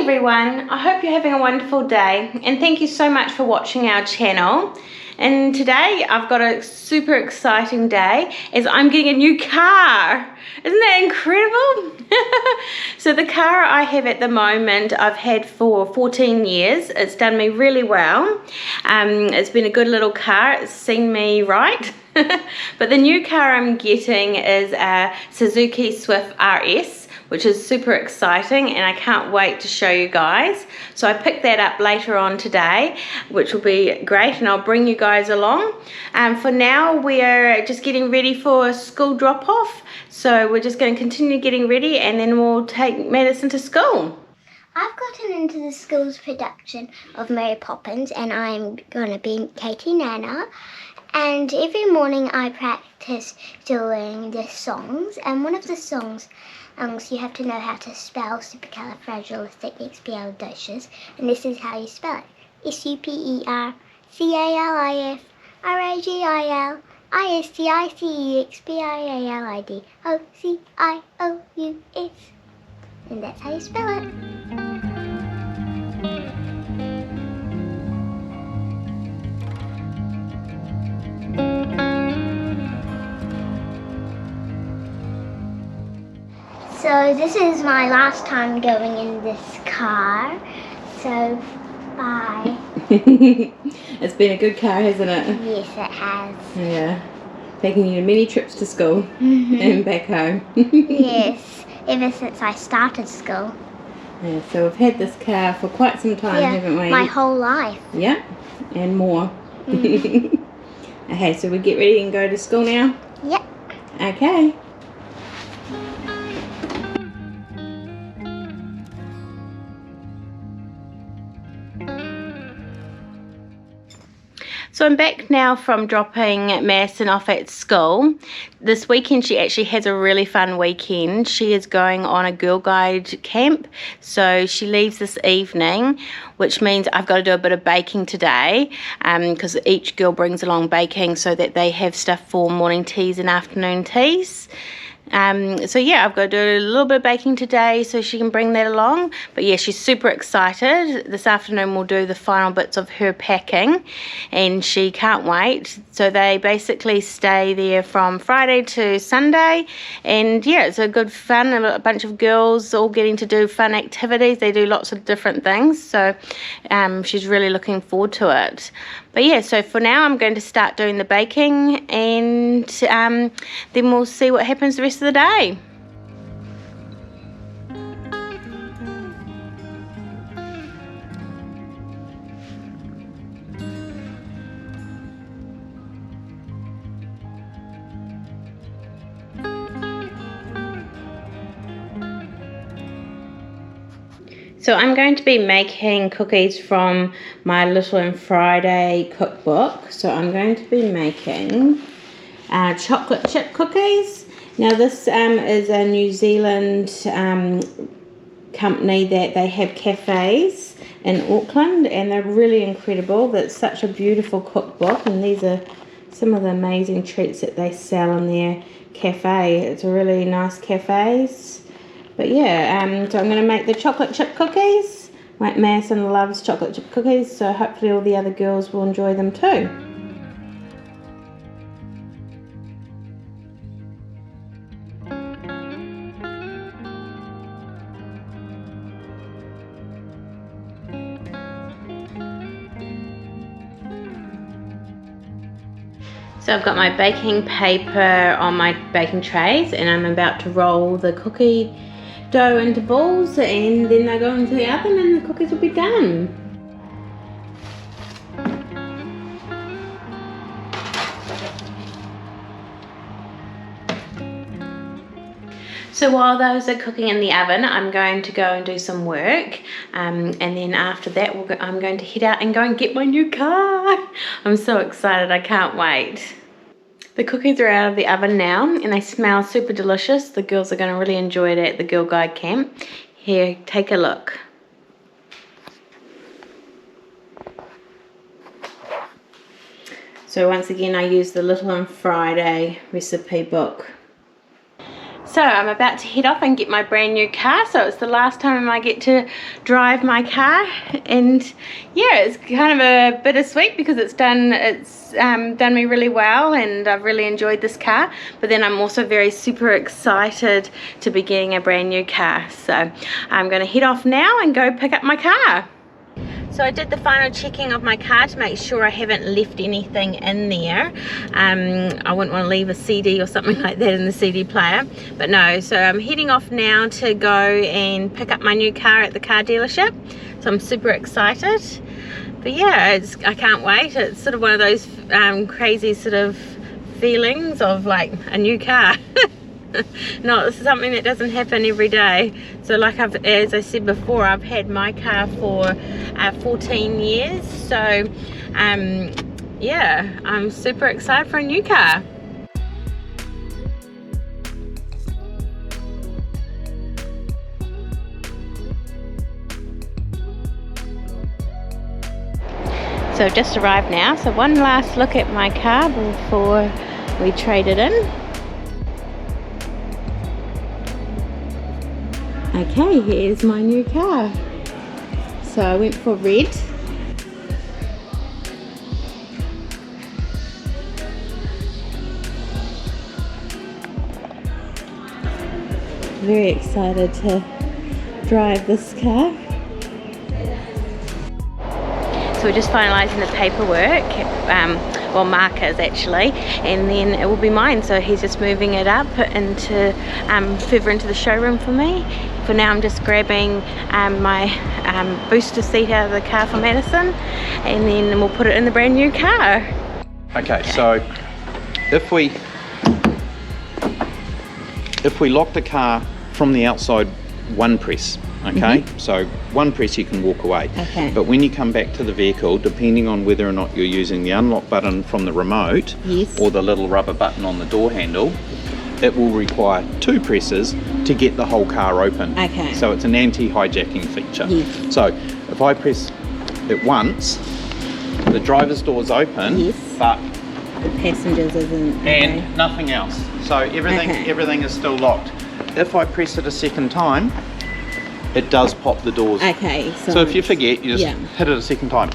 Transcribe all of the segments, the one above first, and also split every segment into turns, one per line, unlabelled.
everyone, I hope you're having a wonderful day and thank you so much for watching our channel. And today I've got a super exciting day as I'm getting a new car. Isn't that incredible? So the car I have at the moment I've had for 14 years. It's done me really well. It's been a good little car. It's seen me right. But the new car I'm getting is a Suzuki Swift RS, which is super exciting and I can't wait to show you guys. So I picked that up later on today, which will be great, and I'll bring you guys along. For now we're just getting ready for school drop-off, so we're just going to continue getting ready and then we'll take Madison to school.
I've gotten into the school's production of Mary Poppins and I'm going to be Katie Nana. And every morning I practice doing the songs, and one of the songs you have to know how to spell supercalifragilisticexpialidocious, and this is how you spell it. supercalifragilisticexpialidocious, and that's how you spell it. So this is my last time going in this car, so bye.
It's been a good car, hasn't it?
Yes, it has.
Yeah, taking you many trips to school and back home.
Yes, ever since I started school.
Yeah, so we've had this car for quite some time, haven't we?
My whole life.
Yeah, and more. Okay, so we get ready and go to school now?
Yep.
Okay. So I'm back now from dropping Madison off at school. This weekend she actually has a really fun weekend. She is going on a Girl Guide camp. So she leaves this evening, which means I've got to do a bit of baking today, because each girl brings along baking so that they have stuff for morning teas and afternoon teas. So yeah, I've got to do a little bit of baking today so she can bring that along. But yeah, she's super excited. This afternoon we'll do the final bits of her packing and she can't wait. So they basically stay there from Friday to Sunday, and yeah, it's a good fun, a bunch of girls all getting to do fun activities. They do lots of different things, so she's really looking forward to it. But yeah, so for now I'm going to start doing the baking, and then we'll see what happens the rest of the day. So I'm going to be making cookies from my Little and Friday cookbook. So I'm going to be making chocolate chip cookies. Now this is a New Zealand company that they have cafes in Auckland, and they're really incredible. That's such a beautiful cookbook, and these are some of the amazing treats that they sell in their cafe. It's a really nice cafes. But yeah, so I'm going to make the chocolate chip cookies. Like Madison loves chocolate chip cookies, so hopefully all the other girls will enjoy them too. So I've got my baking paper on my baking trays, and I'm about to roll the cookie dough into balls, and then they go into the oven and the cookies will be done. So while those are cooking in the oven, I'm going to go and do some work, and then after that I'm going to head out and go and get my new car. I'm so excited, I can't wait. The cookies are out of the oven now and they smell super delicious. The girls are going to really enjoy it at the Girl Guide camp. Here, take a look. So once again I use the Little and Friday recipe book. So I'm about to head off and get my brand new car, so it's the last time I get to drive my car, and yeah, it's kind of a bittersweet because it's done me really well and I've really enjoyed this car, but then I'm also very super excited to be getting a brand new car. So I'm going to head off now and go pick up my car. So I did the final checking of my car to make sure I haven't left anything in there. I wouldn't want to leave a CD or something like that in the CD player, but no. So I'm heading off now to go and pick up my new car at the car dealership. So I'm super excited. But yeah, I can't wait. It's sort of one of those crazy sort of feelings of like a new car. Not something that doesn't happen every day. So like as I said before, I've had my car for 14 years. So yeah, I'm super excited for a new car. So I've just arrived now. So one last look at my car before we trade it in. Okay, here's my new car. So I went for red. Very excited to drive this car. So we're just finalising the paperwork, well, Marcus actually, and then it will be mine. So he's just moving it up into further into the showroom for me. For now I'm just grabbing my booster seat out of the car for Madison, and then we'll put it in the brand new car.
Okay, so if we lock the car from the outside one press, okay, so one press you can walk away,
Okay.
but when you come back to the vehicle, depending on whether or not you're using the unlock button from the remote,
Yes.
or the little rubber button on the door handle, it will require two presses to get the whole car open.
Okay.
So it's an anti-hijacking feature.
Yes.
So if I press it once, the driver's door's open,
Yes.
but
Passengers isn't.
and nothing else. So everything is still locked. If I press it a second time, it does pop the doors.
Okay.
So if you forget, you just
yeah.
hit it a second time.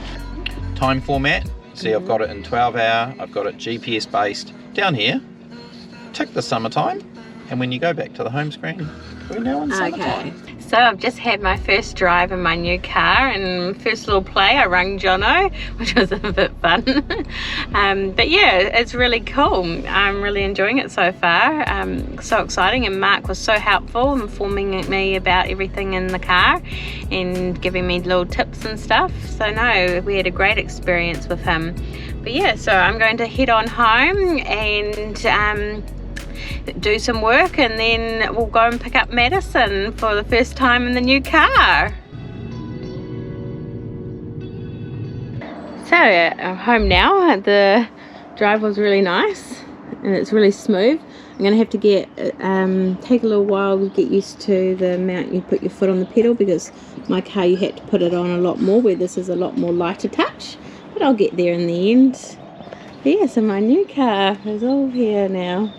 Time format. See, I've got it in 12 hour. I've got it GPS based. Down here, tick the summertime, and when you go back to the home screen, we're now in summertime.
Okay. So I've just had my first drive in my new car, and first little play I rang Jono, which was a bit fun. But yeah, it's really cool. I'm really enjoying it so far. So exciting, and Mark was so helpful, informing me about everything in the car and giving me little tips and stuff. So no, we had a great experience with him. But yeah, so I'm going to head on home and do some work, and then we'll go and pick up Madison for the first time in the new car. So I'm home now. The drive was really nice and it's really smooth. I'm going to have to take a little while to get used to the amount you put your foot on the pedal, because my car you had to put it on a lot more, where this is a lot more lighter touch, but I'll get there in the end. But yeah, so my new car is all here now.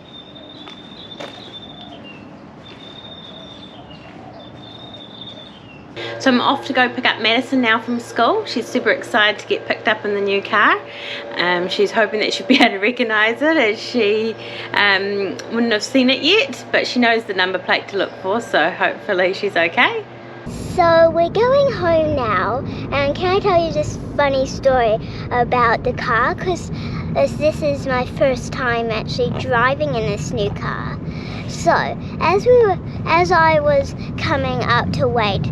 So I'm off to go pick up Madison now from school. She's super excited to get picked up in the new car. She's hoping that she'll be able to recognise it, as she wouldn't have seen it yet, but she knows the number plate to look for, so hopefully she's okay.
So we're going home now, and can I tell you this funny story about the car? Because this is my first time actually driving in this new car. So as I was coming up to wait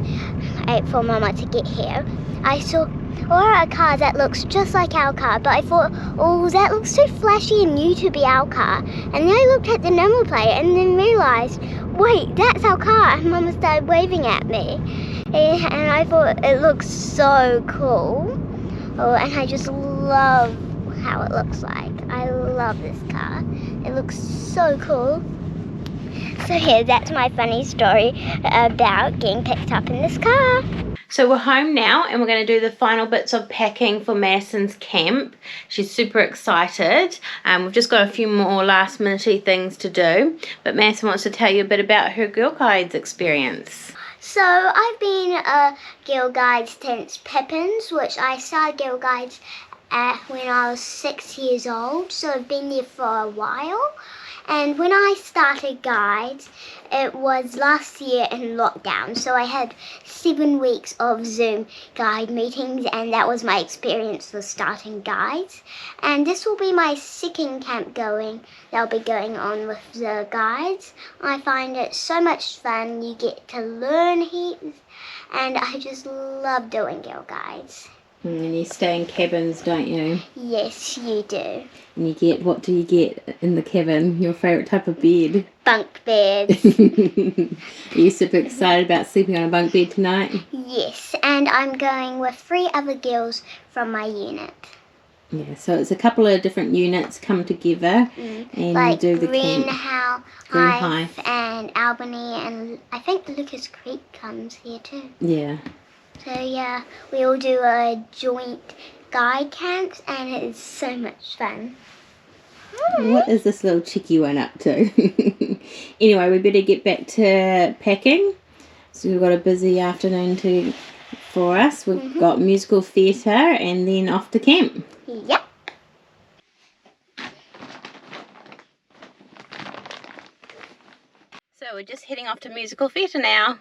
for Mama to get here, I saw a car that looks just like our car, but I thought, oh, that looks so flashy and new to be our car. And then I looked at the number plate and then realised, wait, that's our car. And Mama started waving at me, and I thought it looks so cool. Oh, and I just love how it looks like. I love this car. It looks so cool. So yeah, that's my funny story about getting picked up in this car.
So we're home now and we're going to do the final bits of packing for Madison's camp. She's super excited. We've just got a few more last minute things to do. But Madison wants to tell you a bit about her Girl Guides experience.
So I've been a Girl Guide since Pippin's, which I started Girl Guides when I was 6 years old. So I've been there for a while. And when I started guides, it was last year in lockdown. So I had 7 weeks of Zoom guide meetings, and that was my experience with starting guides. And this will be my second camp that'll be going on with the guides. I find it so much fun. You get to learn heaps, and I just love doing Girl Guides.
And you stay in cabins, don't you?
Yes, you do.
And what do you get in the cabin? Your favourite type of bed?
Bunk beds.
Are you super excited about sleeping on a bunk bed tonight?
Yes, and I'm going with 3 other girls from my unit.
Yeah, so it's a couple of different units come together and
like
do the
Green
camp.
High and Albany, and I think Lucas Creek comes here too.
Yeah.
So yeah, we all do a joint guide camps, and it is so much fun.
What is this little cheeky one up to? Anyway, we better get back to packing. So we've got a busy afternoon for us. We've got musical theatre and then off to camp.
Yep.
So we're just heading off to musical theatre now.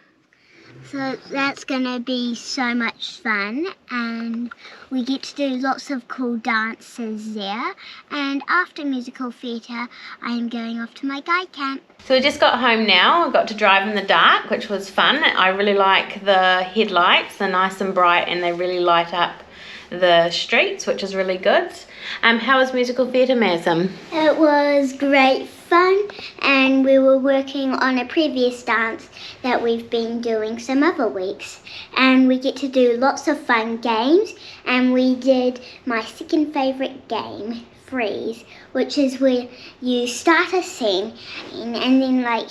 So that's going to be so much fun, and we get to do lots of cool dances there. And after musical theatre, I am going off to my guide camp.
So we just got home now. I got to drive in the dark, which was fun. I really like the headlights. They're nice and bright and they really light up the streets, which is really good. How was musical theatre, Madison?
It was great fun, and we were working on a previous dance that we've been doing some other weeks, and we get to do lots of fun games, and we did my second favourite game, Freeze, which is where you start a scene and then like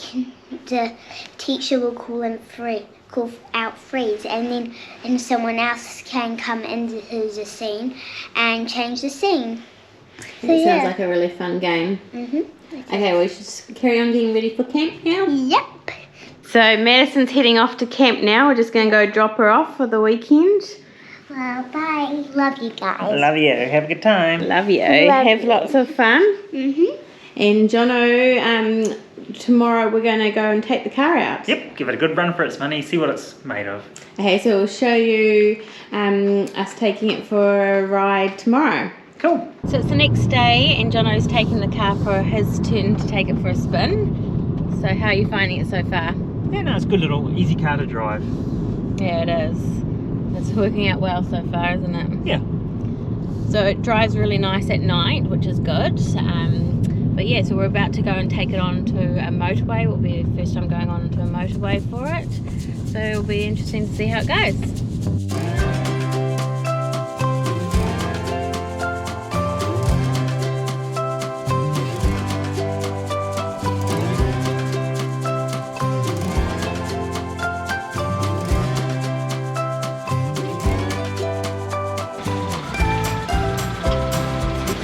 the teacher will call out freeze, and someone else can come into the scene and change the scene. So,
it sounds like a really fun game. Okay, we should carry on getting ready for camp now.
Yep.
So Madison's heading off to camp now. We're just going to go drop her off for the weekend.
Well, bye. Love you guys.
Love you. Have a good time.
Love you.
Love
Have
you.
lots of fun. And Jono, tomorrow we're going to go and take the car out.
Yep, give it a good run for its money, see what it's made of.
Okay, so we'll show you us taking it for a ride tomorrow.
Cool.
So it's the next day and Jono's taking the car for his turn to take it for a spin. So how are you finding it so far?
Yeah, no, it's a good little easy car to drive.
Yeah, it is. It's working out well so far, isn't it?
Yeah.
So it drives really nice at night, which is good. But yeah, so we're about to go and take it on to a motorway. It will be the first time going on to a motorway for it. So it'll be interesting to see how it goes.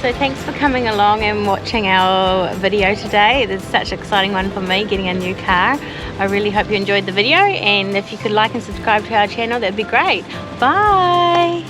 So thanks for coming along and watching our video today. It is such an exciting one for me, getting a new car. I really hope you enjoyed the video, and if you could like and subscribe to our channel, that'd be great. Bye!